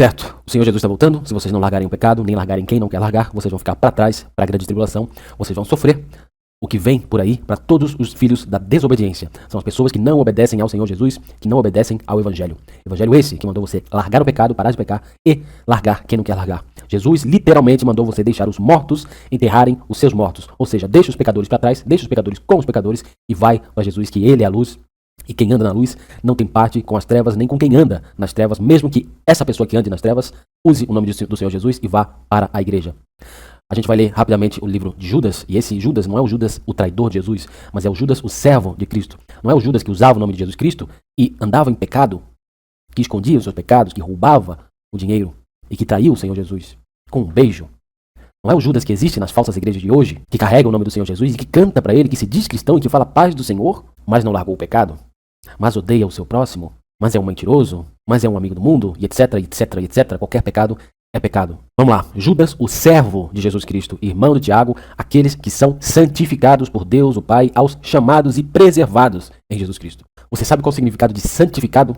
Certo, o Senhor Jesus está voltando. Se vocês não largarem o pecado, nem largarem quem não quer largar, vocês vão ficar para trás, para a grande tribulação. Vocês vão sofrer o que vem por aí para todos os filhos da desobediência. São as pessoas que não obedecem ao Senhor Jesus, que não obedecem ao Evangelho. Evangelho esse que mandou você largar o pecado, parar de pecar e largar quem não quer largar. Jesus literalmente mandou você deixar os mortos enterrarem os seus mortos. Ou seja, deixa os pecadores para trás, deixa os pecadores com os pecadores e vai para Jesus, que Ele é a luz. E quem anda na luz não tem parte com as trevas, nem com quem anda nas trevas, mesmo que essa pessoa que ande nas trevas use o nome do Senhor Jesus e vá para a igreja. A gente vai ler rapidamente o livro de Judas, e esse Judas não é o Judas o traidor de Jesus, mas é o Judas o servo de Cristo. Não é o Judas que usava o nome de Jesus Cristo e andava em pecado, que escondia os seus pecados, que roubava o dinheiro e que traiu o Senhor Jesus com um beijo. Não é o Judas que existe nas falsas igrejas de hoje, que carrega o nome do Senhor Jesus e que canta para ele, que se diz cristão e que fala paz do Senhor, mas não largou o pecado, mas odeia o seu próximo, mas é um mentiroso, mas é um amigo do mundo, e etc, etc, etc. Qualquer pecado é pecado. Vamos lá. Judas, o servo de Jesus Cristo, irmão de Tiago, aqueles que são santificados por Deus, o Pai, aos chamados e preservados em Jesus Cristo. Você sabe qual é o significado de santificado?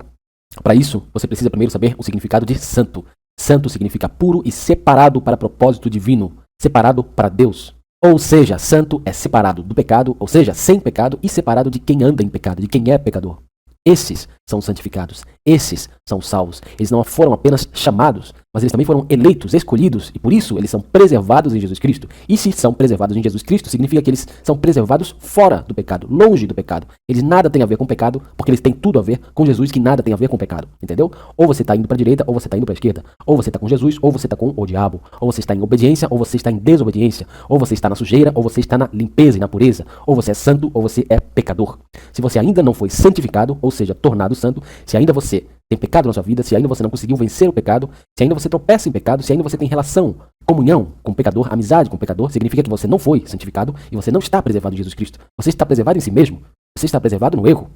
Para isso, você precisa primeiro saber o significado de santo. Santo significa puro e separado para propósito divino, separado para Deus. Ou seja, santo é separado do pecado, ou seja, sem pecado e separado de quem anda em pecado, de quem é pecador. Esses são santificados, esses são salvos. Eles não foram apenas chamados, mas eles também foram eleitos, escolhidos, e por isso eles são preservados em Jesus Cristo. E se são preservados em Jesus Cristo, significa que eles são preservados fora do pecado, longe do pecado. Eles nada têm a ver com pecado, porque eles têm tudo a ver com Jesus, que nada tem a ver com pecado, entendeu? Ou você está indo para a direita, ou você está indo para a esquerda. Ou você está com Jesus, ou você está com o diabo. Ou você está em obediência, ou você está em desobediência. Ou você está na sujeira, ou você está na limpeza e na pureza. Ou você é santo, ou você é pecador. Se você ainda não foi santificado, ou seja, tornado santo, se ainda você tem pecado na sua vida, se ainda você não conseguiu vencer o pecado, se ainda você tropeça em pecado, se ainda você tem relação, comunhão com o pecador, amizade com o pecador, significa que você não foi santificado e você não está preservado em Jesus Cristo. Você está preservado em si mesmo. Você está preservado no erro.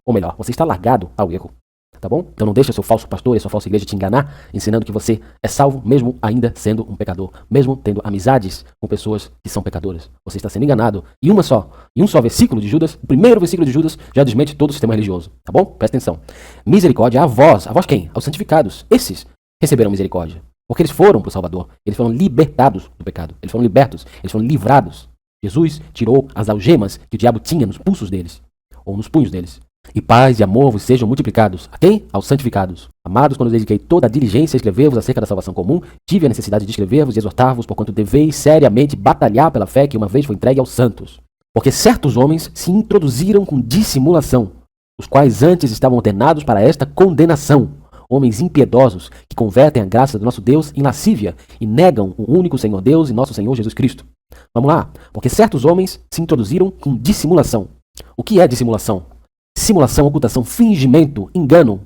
Ou melhor, você está largado ao erro. Tá bom? Então não deixa seu falso pastor e sua falsa igreja te enganar, ensinando que você é salvo mesmo ainda sendo um pecador, mesmo tendo amizades com pessoas que são pecadoras. Você está sendo enganado. E um só versículo de Judas, o primeiro versículo de Judas já desmente todo o sistema religioso. Tá bom? Presta atenção. Misericórdia a vós quem? Aos santificados. Esses receberam misericórdia. Porque eles foram para o Salvador. Eles foram libertados do pecado. Eles foram libertos. Eles foram livrados. Jesus tirou as algemas que o diabo tinha nos pulsos deles, ou nos punhos deles. E paz e amor vos sejam multiplicados. A quem? Aos santificados. Amados, quando dediquei toda a diligência a escrever-vos acerca da salvação comum, tive a necessidade de escrever-vos e exortar-vos, porquanto deveis seriamente batalhar pela fé que uma vez foi entregue aos santos. Porque certos homens se introduziram com dissimulação, os quais antes estavam ordenados para esta condenação. Homens impiedosos, que convertem a graça do nosso Deus em lascívia e negam o único Senhor Deus e nosso Senhor Jesus Cristo. Vamos lá. Porque certos homens se introduziram com dissimulação. O que é dissimulação? Simulação, ocultação, fingimento, engano.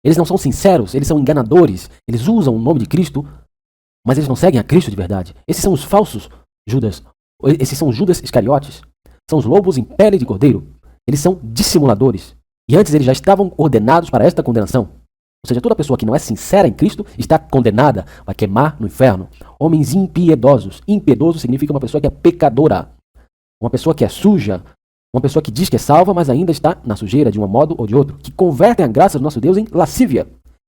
Eles não são sinceros, eles são enganadores. Eles usam o nome de Cristo, mas eles não seguem a Cristo de verdade. Esses são os falsos Judas. Esses são os Judas Iscariotes. São os lobos em pele de cordeiro. Eles são dissimuladores. E antes eles já estavam ordenados para esta condenação. Ou seja, toda pessoa que não é sincera em Cristo está condenada, vai queimar no inferno. Homens impiedosos. Impiedoso significa uma pessoa que é pecadora. Uma pessoa que é suja. Uma pessoa que diz que é salva, mas ainda está na sujeira de um modo ou de outro, que convertem a graça do nosso Deus em lascívia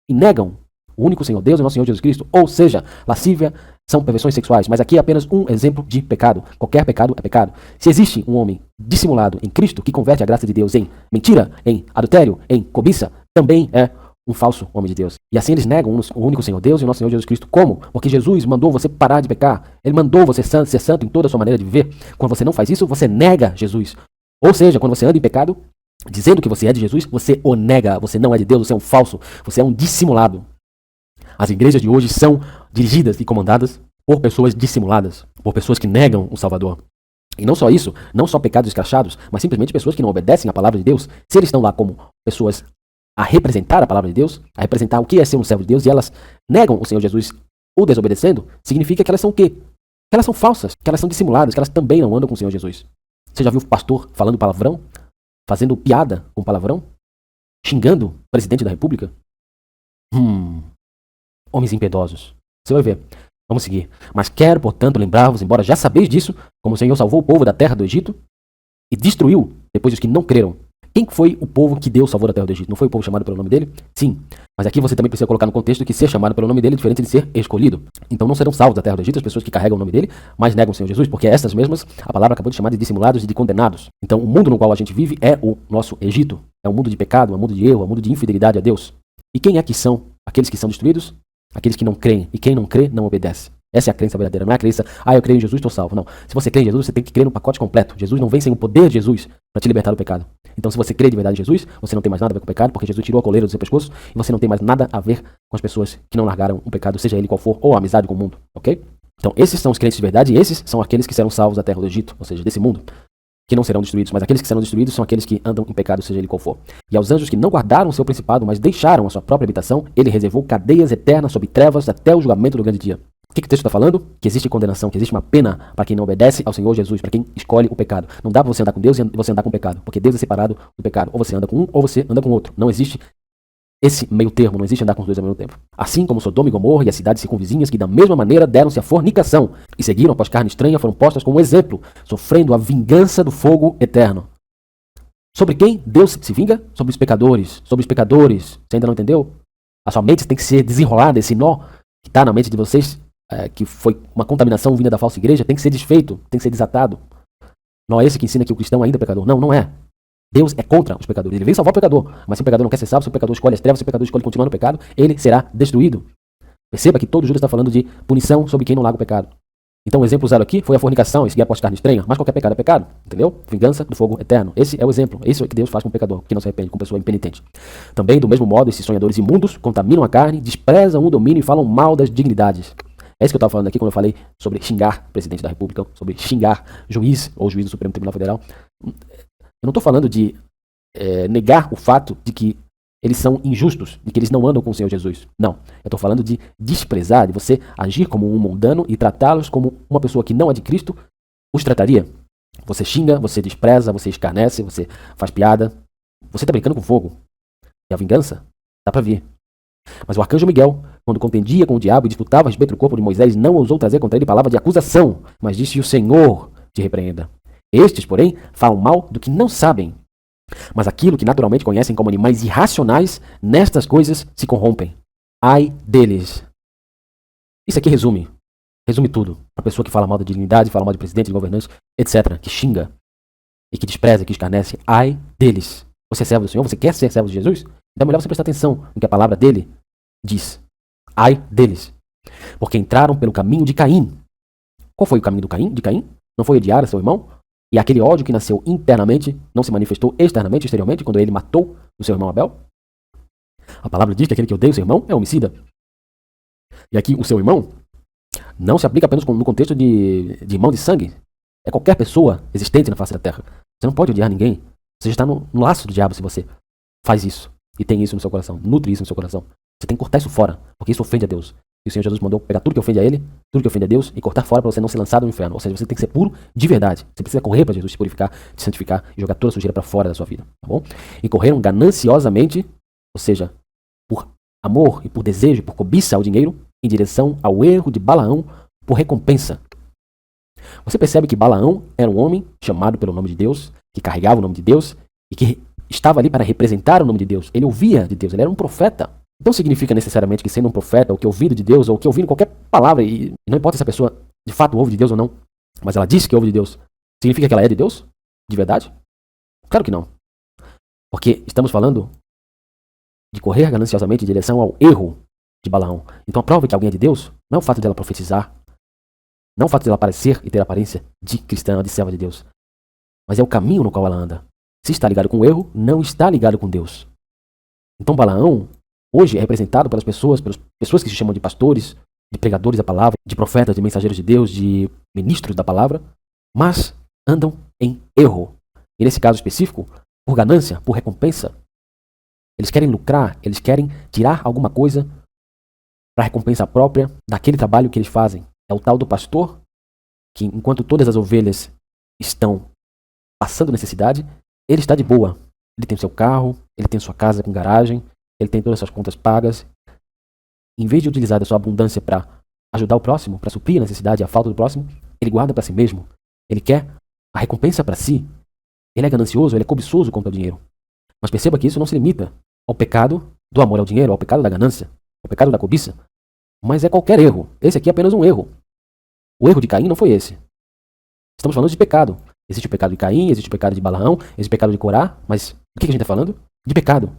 e negam o único Senhor Deus e nosso Senhor Jesus Cristo. Ou seja, lascívia são perversões sexuais, mas aqui é apenas um exemplo de pecado. Qualquer pecado é pecado. Se existe um homem dissimulado em Cristo que converte a graça de Deus em mentira, em adultério, em cobiça, também é um falso homem de Deus. E assim eles negam o único Senhor Deus e o nosso Senhor Jesus Cristo. Como? Porque Jesus mandou você parar de pecar. Ele mandou você ser santo em toda a sua maneira de viver. Quando você não faz isso, você nega Jesus. Ou seja, quando você anda em pecado, dizendo que você é de Jesus, você o nega, você não é de Deus, você é um falso, você é um dissimulado. As igrejas de hoje são dirigidas e comandadas por pessoas dissimuladas, por pessoas que negam o Salvador. E não só isso, não só pecados escrachados, mas simplesmente pessoas que não obedecem à palavra de Deus. Se eles estão lá como pessoas a representar a palavra de Deus, a representar o que é ser um servo de Deus, e elas negam o Senhor Jesus o desobedecendo, significa que elas são o quê? Que elas são falsas, que elas são dissimuladas, que elas também não andam com o Senhor Jesus. Você já viu o pastor falando palavrão? Fazendo piada com palavrão? Xingando o presidente da república? Homens impiedosos. Você vai ver. Vamos seguir. Mas quero, portanto, lembrar-vos, embora já sabeis disso, como o Senhor salvou o povo da terra do Egito e destruiu, depois os que não creram, Quem foi o povo que Deus salvou da terra do Egito? Não foi o povo chamado pelo nome dele? Sim. Mas aqui você também precisa colocar no contexto que ser chamado pelo nome dele é diferente de ser escolhido. Então não serão salvos da terra do Egito as pessoas que carregam o nome dele, mas negam o Senhor Jesus, porque essas mesmas a palavra acabou de chamar de dissimulados e de condenados. Então o mundo no qual a gente vive é o nosso Egito. É um mundo de pecado, é um mundo de erro, é um mundo de infidelidade a Deus. E quem é que são aqueles que são destruídos? Aqueles que não creem. E quem não crê, não obedece. Essa é a crença verdadeira, não é a crença, eu creio em Jesus, estou salvo. Não. Se você crê em Jesus, você tem que crer no pacote completo. Jesus não vem sem o poder de Jesus para te libertar do pecado. Então, se você crê de verdade em Jesus, você não tem mais nada a ver com o pecado, porque Jesus tirou a coleira do seu pescoço e você não tem mais nada a ver com as pessoas que não largaram o pecado, seja ele qual for, ou a amizade com o mundo, ok? Então, esses são os crentes de verdade e esses são aqueles que serão salvos da terra do Egito, ou seja, desse mundo, que não serão destruídos. Mas aqueles que serão destruídos são aqueles que andam em pecado, seja ele qual for. E aos anjos que não guardaram o seu principado, mas deixaram a sua própria habitação, ele reservou cadeias eternas sob trevas até o julgamento do grande dia. O que o texto está falando? Que existe condenação, que existe uma pena para quem não obedece ao Senhor Jesus, para quem escolhe o pecado. Não dá para você andar com Deus e você andar com o pecado, porque Deus é separado do pecado. Ou você anda com um, ou você anda com outro. Não existe esse meio termo, não existe andar com os dois ao mesmo tempo. Assim como Sodoma e Gomorra e as cidades circunvizinhas, que da mesma maneira deram-se à fornicação e seguiram após carne estranha, foram postas como exemplo, sofrendo a vingança do fogo eterno. Sobre quem Deus se vinga? Sobre os pecadores. Sobre os pecadores. Você ainda não entendeu? A sua mente tem que ser desenrolada, esse nó que está na mente de vocês, que foi uma contaminação vinda da falsa igreja, tem que ser desfeito, tem que ser desatado. Não é esse que ensina que o cristão ainda é pecador. Não, não é. Deus é contra os pecadores. Ele veio salvar o pecador. Mas se o pecador não quer ser salvo, se o pecador escolhe as trevas, se o pecador escolhe continuar no pecado, ele será destruído. Perceba que todo Judas está falando de punição sobre quem não larga o pecado. Então o exemplo usado aqui foi a fornicação e seguir após carne estranha. Mas qualquer pecado é pecado. Entendeu? Vingança do fogo eterno. Esse é o exemplo. Isso é o que Deus faz com o pecador, que não se arrepende, com pessoa impenitente. Também, do mesmo modo, esses sonhadores imundos contaminam a carne, desprezam o domínio e falam mal das dignidades. É isso que eu estava falando aqui quando eu falei sobre xingar o presidente da República, sobre xingar juiz ou juiz do Supremo Tribunal Federal. Eu não estou falando de negar o fato de que eles são injustos, de que eles não andam com o Senhor Jesus. Não. Eu estou falando de desprezar, de você agir como um mundano e tratá-los como uma pessoa que não é de Cristo os trataria. Você xinga, você despreza, você escarnece, você faz piada. Você está brincando com fogo. E a vingança dá para vir. Mas o arcanjo Miguel, quando contendia com o diabo e disputava a respeito do corpo de Moisés, não ousou trazer contra ele palavra de acusação, mas disse: o Senhor te repreenda. Estes, porém, falam mal do que não sabem. Mas aquilo que naturalmente conhecem como animais irracionais, nestas coisas se corrompem. Ai deles. Isso aqui resume tudo. A pessoa que fala mal da dignidade, fala mal de presidente, de governantes, etc., que xinga e que despreza, que escarnece. Ai deles. Você é servo do Senhor? Você quer ser servo de Jesus? Então é melhor você prestar atenção no que a palavra dele diz. Ai deles. Porque entraram pelo caminho de Caim. Qual foi o caminho de Caim? Não foi odiar a seu irmão? E aquele ódio que nasceu internamente não se manifestou externamente, exteriormente, quando ele matou o seu irmão Abel? A palavra diz que aquele que odeia o seu irmão é homicida. E aqui o seu irmão não se aplica apenas no contexto de irmão de sangue. É qualquer pessoa existente na face da terra. Você não pode odiar ninguém. Você já está no laço do diabo se você faz isso e tem isso no seu coração, nutre isso no seu coração. Você tem que cortar isso fora, porque isso ofende a Deus. E o Senhor Jesus mandou pegar tudo que ofende a Ele, tudo que ofende a Deus, e cortar fora para você não ser lançado no inferno. Ou seja, você tem que ser puro de verdade. Você precisa correr para Jesus te purificar, te santificar e jogar toda a sujeira para fora da sua vida. Tá bom? E correram gananciosamente, ou seja, por amor e por desejo, por cobiça ao dinheiro, em direção ao erro de Balaão por recompensa. Você percebe que Balaão era um homem chamado pelo nome de Deus, que carregava o nome de Deus e que estava ali para representar o nome de Deus. Ele ouvia de Deus, ele era um profeta. Não significa necessariamente que sendo um profeta, ou que ouvindo de Deus, ou que ouvindo qualquer palavra, e não importa se a pessoa de fato ouve de Deus ou não, mas ela disse que ouve de Deus, significa que ela é de Deus? De verdade? Claro que não. Porque estamos falando de correr gananciosamente em direção ao erro de Balaão. Então a prova que alguém é de Deus não é o fato dela profetizar, não é o fato dela aparecer e ter a aparência de cristã, de serva de Deus, mas é o caminho no qual ela anda. Se está ligado com o erro, não está ligado com Deus. Então Balaão hoje é representado pelas pessoas que se chamam de pastores, de pregadores da palavra, de profetas, de mensageiros de Deus, de ministros da palavra, mas andam em erro. E nesse caso específico, por ganância, por recompensa. Eles querem lucrar, eles querem tirar alguma coisa para recompensa própria daquele trabalho que eles fazem. É o tal do pastor que, enquanto todas as ovelhas estão passando necessidade, ele está de boa. Ele tem o seu carro, ele tem sua casa com garagem, ele tem todas as suas contas pagas. Em vez de utilizar a sua abundância para ajudar o próximo, para suprir a necessidade e a falta do próximo, ele guarda para si mesmo. Ele quer a recompensa para si. Ele é ganancioso, ele é cobiçoso contra o dinheiro. Mas perceba que isso não se limita ao pecado do amor ao dinheiro, ao pecado da ganância, ao pecado da cobiça, mas é qualquer erro. Esse aqui é apenas um erro. O erro de Caim não foi esse. Estamos falando de pecado. Existe o pecado de Caim, existe o pecado de Balaão, existe o pecado de Corá, mas o que a gente está falando? De pecado.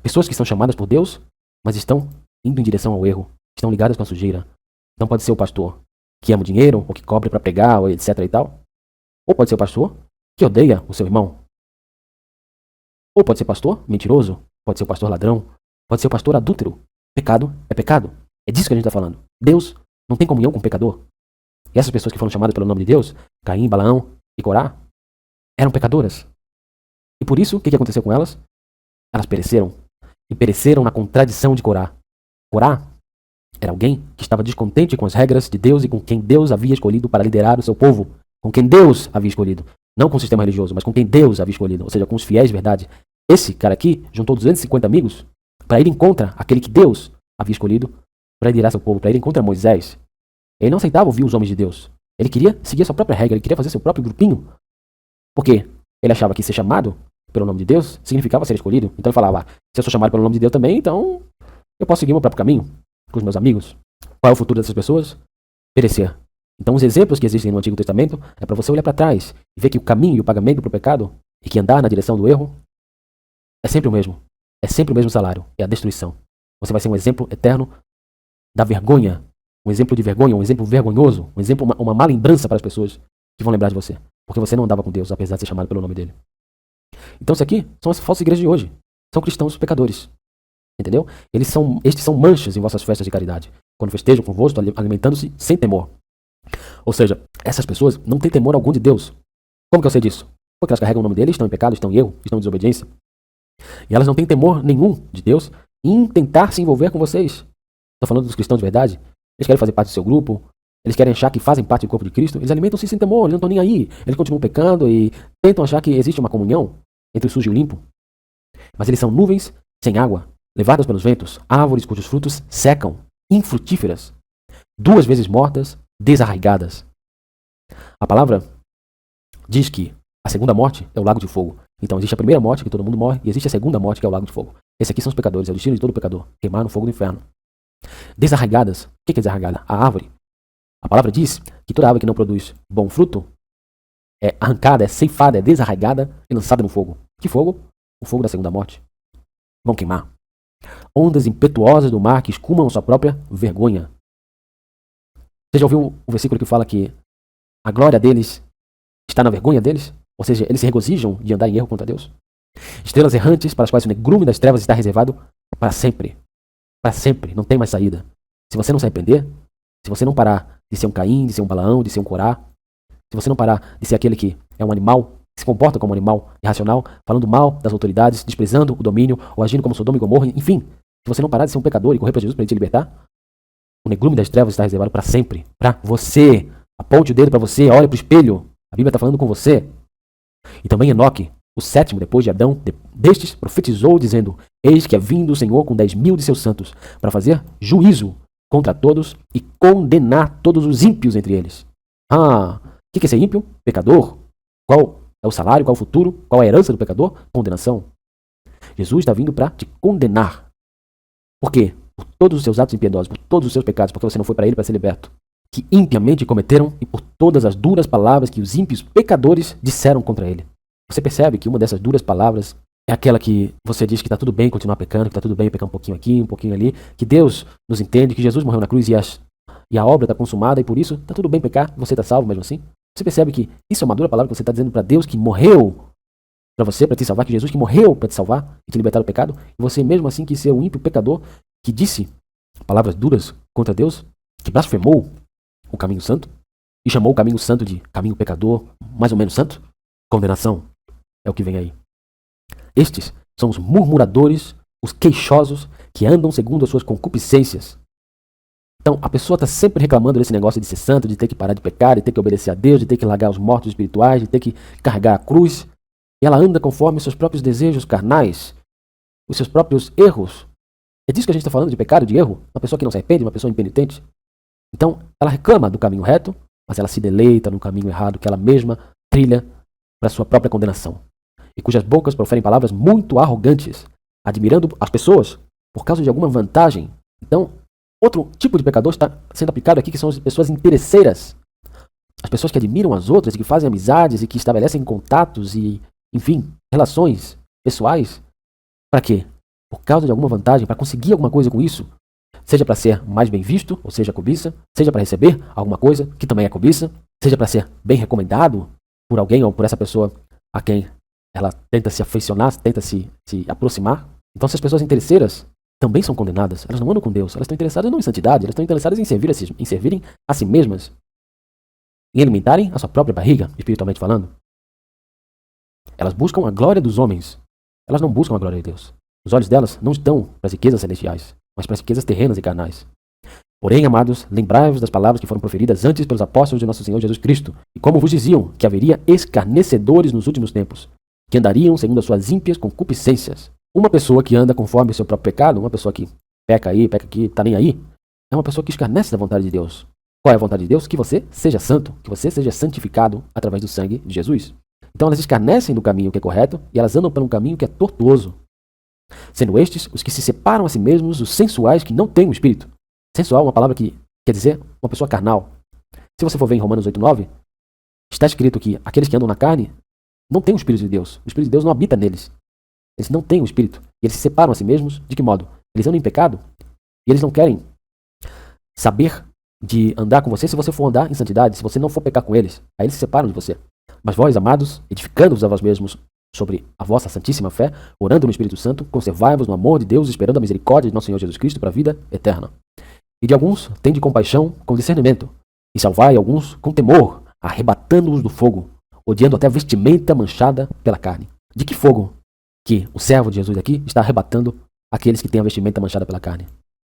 Pessoas que são chamadas por Deus, mas estão indo em direção ao erro, estão ligadas com a sujeira. Não pode ser o pastor que ama o dinheiro, ou que cobre para pregar, ou etc e tal. Ou pode ser o pastor que odeia o seu irmão. Ou pode ser pastor mentiroso, pode ser o pastor ladrão, pode ser o pastor adúltero. Pecado é pecado. É disso que a gente está falando. Deus não tem comunhão com o pecador. E essas pessoas que foram chamadas pelo nome de Deus, Caim, Balaão e Corá, eram pecadoras. E por isso, o que aconteceu com elas? Elas pereceram. E pereceram na contradição de Corá. Corá era alguém que estava descontente com as regras de Deus e com quem Deus havia escolhido para liderar o seu povo. Com quem Deus havia escolhido. Não com o sistema religioso, mas com quem Deus havia escolhido. Ou seja, com os fiéis de verdade. Esse cara aqui juntou 250 amigos para ir em contra aquele que Deus havia escolhido para liderar seu povo, para ir em contra Moisés. Ele não aceitava ouvir os homens de Deus. Ele queria seguir a sua própria regra, ele queria fazer seu próprio grupinho. Porque ele achava que ser chamado pelo nome de Deus significava ser escolhido. Então ele falava, se eu sou chamado pelo nome de Deus também, então eu posso seguir o meu próprio caminho com os meus amigos. Qual é o futuro dessas pessoas? Perecer. Então os exemplos que existem no Antigo Testamento é para você olhar para trás e ver que o caminho e o pagamento para o pecado e que andar na direção do erro é sempre o mesmo. É sempre o mesmo salário. É a destruição. Você vai ser um exemplo eterno da vergonha. Um exemplo de vergonha, um exemplo vergonhoso. Um exemplo, uma má lembrança para as pessoas que vão lembrar de você. Porque você não andava com Deus, apesar de ser chamado pelo nome dele. Então isso aqui são as falsas igrejas de hoje. São cristãos pecadores. Entendeu? Estes são manchas em vossas festas de caridade. Quando festejam convosco, alimentando-se sem temor. Ou seja, essas pessoas não têm temor algum de Deus. Como que eu sei disso? Porque elas carregam o nome dele, estão em pecado, estão em erro, estão em desobediência. E elas não têm temor nenhum de Deus em tentar se envolver com vocês. Estou falando dos cristãos de verdade. Eles querem fazer parte do seu grupo. Eles querem achar que fazem parte do corpo de Cristo. Eles alimentam-se sem temor, eles não estão nem aí. Eles continuam pecando e tentam achar que existe uma comunhão entre o sujo e o limpo. Mas eles são nuvens sem água, levadas pelos ventos, árvores cujos frutos secam, infrutíferas, 2 vezes mortas, desarraigadas. A palavra diz que a segunda morte é o lago de fogo. Então existe a primeira morte, que todo mundo morre, e existe a segunda morte, que é o lago de fogo. Esses aqui são os pecadores, é o destino de todo pecador, queimar no fogo do inferno. Desarraigadas. O que é desarraigada? A árvore. A palavra diz que toda árvore que não produz bom fruto é arrancada, é ceifada, é desarraigada e lançada no fogo. Que fogo? O fogo da segunda morte. Vão queimar. Ondas impetuosas do mar que escumam sua própria vergonha. Você já ouviu o versículo que fala que a glória deles está na vergonha deles? Ou seja, eles se regozijam de andar em erro contra Deus? Estrelas errantes para as quais o negrume das trevas está reservado para sempre. Para sempre, não tem mais saída. Se você não se arrepender, se você não parar de ser um Caim, de ser um Balaão, de ser um Corá, se você não parar de ser aquele que é um animal, que se comporta como um animal irracional, falando mal das autoridades, desprezando o domínio, ou agindo como Sodoma e Gomorra, enfim, se você não parar de ser um pecador e correr para Jesus para ele te libertar, o negrume das trevas está reservado para sempre, para você. Aponte o dedo para você, olhe para o espelho. A Bíblia está falando com você. E também Enoque, o 7º depois de Adão, destes profetizou dizendo, eis que é vindo o Senhor com 10.000 de seus santos, para fazer juízo contra todos e condenar todos os ímpios entre eles. O que é ser ímpio? Pecador. Qual é o salário, qual é o futuro, qual é a herança do pecador? Condenação. Jesus está vindo para te condenar. Por quê? Por todos os seus atos impiedosos, por todos os seus pecados, porque você não foi para ele para ser liberto. Que impiamente cometeram e por todas as duras palavras que os ímpios pecadores disseram contra ele. Você percebe que uma dessas duras palavras é aquela que você diz que está tudo bem continuar pecando, que está tudo bem pecar um pouquinho aqui, um pouquinho ali, que Deus nos entende, que Jesus morreu na cruz e a obra está consumada e por isso está tudo bem pecar, você está salvo mesmo assim. Você percebe que isso é uma dura palavra que você está dizendo para Deus que morreu para você, para te salvar, que Jesus que morreu para te salvar e te libertar do pecado, e você mesmo assim que ser um ímpio pecador que disse palavras duras contra Deus, que blasfemou o caminho santo e chamou o caminho santo de caminho pecador, mais ou menos santo. Condenação é o que vem aí. Estes são os murmuradores, os queixosos que andam segundo as suas concupiscências. Então a pessoa está sempre reclamando desse negócio de ser santo, de ter que parar de pecar, de ter que obedecer a Deus, de ter que largar os mortos espirituais, de ter que carregar a cruz, e ela anda conforme os seus próprios desejos carnais, os seus próprios erros. É disso que a gente está falando, de pecado, de erro? Uma pessoa que não se arrepende, uma pessoa impenitente. Então, ela reclama do caminho reto, mas ela se deleita no caminho errado que ela mesma trilha para sua própria condenação. e cujas bocas proferem palavras muito arrogantes, admirando as pessoas por causa de alguma vantagem. Então, outro tipo de pecador está sendo aplicado aqui, que são as pessoas interesseiras. As pessoas que admiram as outras, e que fazem amizades e que estabelecem contatos e, enfim, relações pessoais. Para quê? Por causa de alguma vantagem, para conseguir alguma coisa com isso. Seja para ser mais bem visto, ou seja, cobiça. Seja para receber alguma coisa, que também é cobiça. Seja para ser bem recomendado por alguém ou por essa pessoa a quem ela tenta se afeicionar, tenta se aproximar. Então, essas pessoas interesseiras também são condenadas. Elas não andam com Deus. Elas estão interessadas não em santidade, elas estão interessadas em servirem a si mesmas. Em alimentarem a sua própria barriga, espiritualmente falando. Elas buscam a glória dos homens. Elas não buscam a glória de Deus. Os olhos delas não estão para as riquezas celestiais, mas para as riquezas terrenas e carnais. Porém, amados, lembrai-vos das palavras que foram proferidas antes pelos apóstolos de nosso Senhor Jesus Cristo, e como vos diziam que haveria escarnecedores nos últimos tempos, que andariam segundo as suas ímpias concupiscências. Uma pessoa que anda conforme o seu próprio pecado, uma pessoa que peca aí, peca aqui, tá nem aí, é uma pessoa que escarnece da vontade de Deus. Qual é a vontade de Deus? Que você seja santo, que você seja santificado através do sangue de Jesus. Então elas escarnecem do caminho que é correto e elas andam por um caminho que é tortuoso. Sendo estes os que se separam a si mesmos, os sensuais que não têm o espírito. Sensual é uma palavra que quer dizer uma pessoa carnal. Se você for ver em Romanos 8:9, está escrito que aqueles que andam na carne não têm o Espírito de Deus. O Espírito de Deus não habita neles. Eles não têm o Espírito. E eles se separam a si mesmos. De que modo? Eles andam em pecado e eles não querem saber de andar com você se você for andar em santidade, se você não for pecar com eles. Aí eles se separam de você. Mas vós, amados, edificando-vos a vós mesmos sobre a vossa santíssima fé, orando no Espírito Santo, conservai-vos no amor de Deus, esperando a misericórdia de nosso Senhor Jesus Cristo para a vida eterna. E de alguns tende compaixão com discernimento, e salvai alguns com temor, arrebatando-os do fogo, odiando até a vestimenta manchada pela carne. De que fogo que o servo de Jesus aqui está arrebatando aqueles que têm a vestimenta manchada pela carne?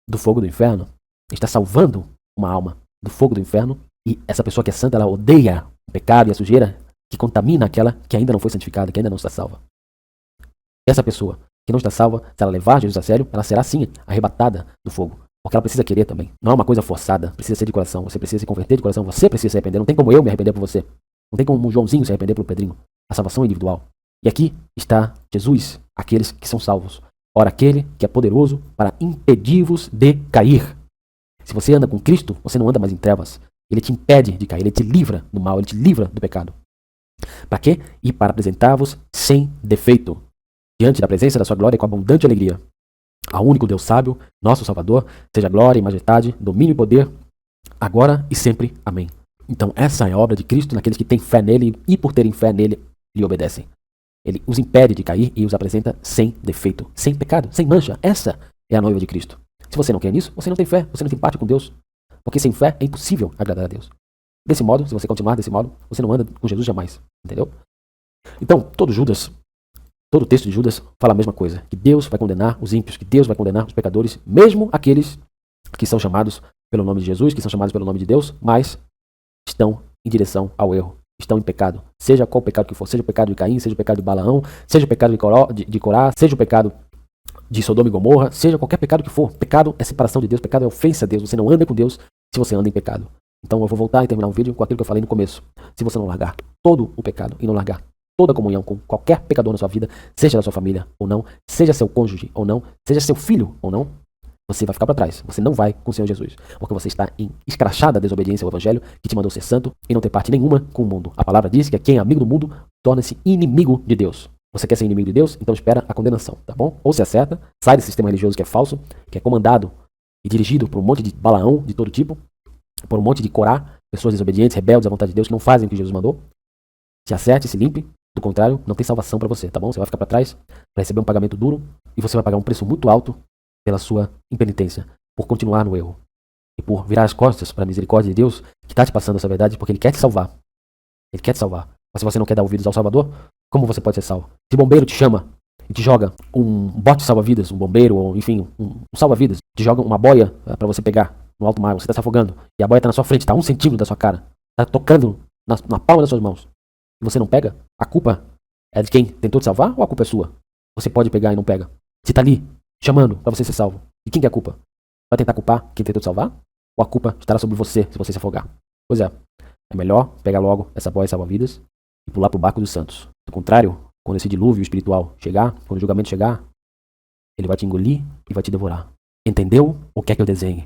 Do fogo do inferno. Está salvando uma alma do fogo do inferno, e essa pessoa que é santa, ela odeia o pecado e a sujeira que contamina aquela que ainda não foi santificada, que ainda não está salva. Essa pessoa que não está salva, se ela levar Jesus a sério, ela será sim arrebatada do fogo. Porque ela precisa querer também. Não é uma coisa forçada, precisa ser de coração. Você precisa se converter de coração, você precisa se arrepender. Não tem como eu me arrepender por você. Não tem como o Joãozinho se arrepender pelo Pedrinho. A salvação é individual. E aqui está Jesus, aqueles que são salvos. Ora, aquele que é poderoso para impedir-vos de cair. Se você anda com Cristo, você não anda mais em trevas. Ele te impede de cair, ele te livra do mal, ele te livra do pecado. Para quê? E para apresentar-vos sem defeito, diante da presença da sua glória com abundante alegria. Ao único Deus sábio, nosso Salvador, seja glória e majestade, domínio e poder, agora e sempre. Amém. Então essa é a obra de Cristo naqueles que têm fé nele e por terem fé nele, lhe obedecem. Ele os impede de cair e os apresenta sem defeito, sem pecado, sem mancha. Essa é a noiva de Cristo. Se você não quer nisso, você não tem fé, você não tem parte com Deus. Porque sem fé é impossível agradar a Deus. Desse modo, se você continuar desse modo, você não anda com Jesus jamais. Entendeu? Então, todo o texto de Judas fala a mesma coisa. Que Deus vai condenar os ímpios, que Deus vai condenar os pecadores, mesmo aqueles que são chamados pelo nome de Jesus, que são chamados pelo nome de Deus, mas estão em direção ao erro. Estão em pecado. Seja qual pecado que for. Seja o pecado de Caim, seja o pecado de Balaão, seja o pecado de Corá, seja o pecado de Sodoma e Gomorra, seja qualquer pecado que for. Pecado é separação de Deus, pecado é ofensa a Deus. Você não anda com Deus se você anda em pecado. Então eu vou voltar e terminar o vídeo com aquilo que eu falei no começo. Se você não largar todo o pecado e não largar toda a comunhão com qualquer pecador na sua vida, seja da sua família ou não, seja seu cônjuge ou não, seja seu filho ou não, você vai ficar para trás. Você não vai com o Senhor Jesus. Porque você está em escrachada desobediência ao Evangelho, que te mandou ser santo e não ter parte nenhuma com o mundo. A palavra diz que quem é amigo do mundo torna-se inimigo de Deus. Você quer ser inimigo de Deus? Então espera a condenação, tá bom? Ou se acerta, sai desse sistema religioso que é falso, que é comandado e dirigido por um monte de Balaão de todo tipo, por um monte de Corá, pessoas desobedientes, rebeldes à vontade de Deus, que não fazem o que Jesus mandou. Se acerte, se limpe. Do contrário, não tem salvação para você, tá bom? Você vai ficar para trás, vai receber um pagamento duro e você vai pagar um preço muito alto pela sua impenitência, por continuar no erro e por virar as costas para a misericórdia de Deus que está te passando essa verdade, porque Ele quer te salvar. Ele quer te salvar. Mas se você não quer dar ouvidos ao Salvador, como você pode ser salvo? Se o bombeiro te chama e te joga um bote salva-vidas, um bombeiro, ou enfim, um salva-vidas, te joga uma boia para você pegar no alto mar, você está se afogando, e a boia está na sua frente, está a 1 centímetro da sua cara, está tocando na palma das suas mãos, e você não pega, a culpa é de quem tentou te salvar ou a culpa é sua? Você pode pegar e não pega. Se está ali, chamando para você ser salvo, e quem que é a culpa? Vai tentar culpar quem tentou te salvar? Ou a culpa estará sobre você se você se afogar? Pois é melhor pegar logo essa boia salva-vidas e pular para o barco dos santos. Do contrário, Quando esse dilúvio espiritual chegar, quando o julgamento chegar, ele vai te engolir e vai te devorar. Entendeu? Ou quer que eu desenhe?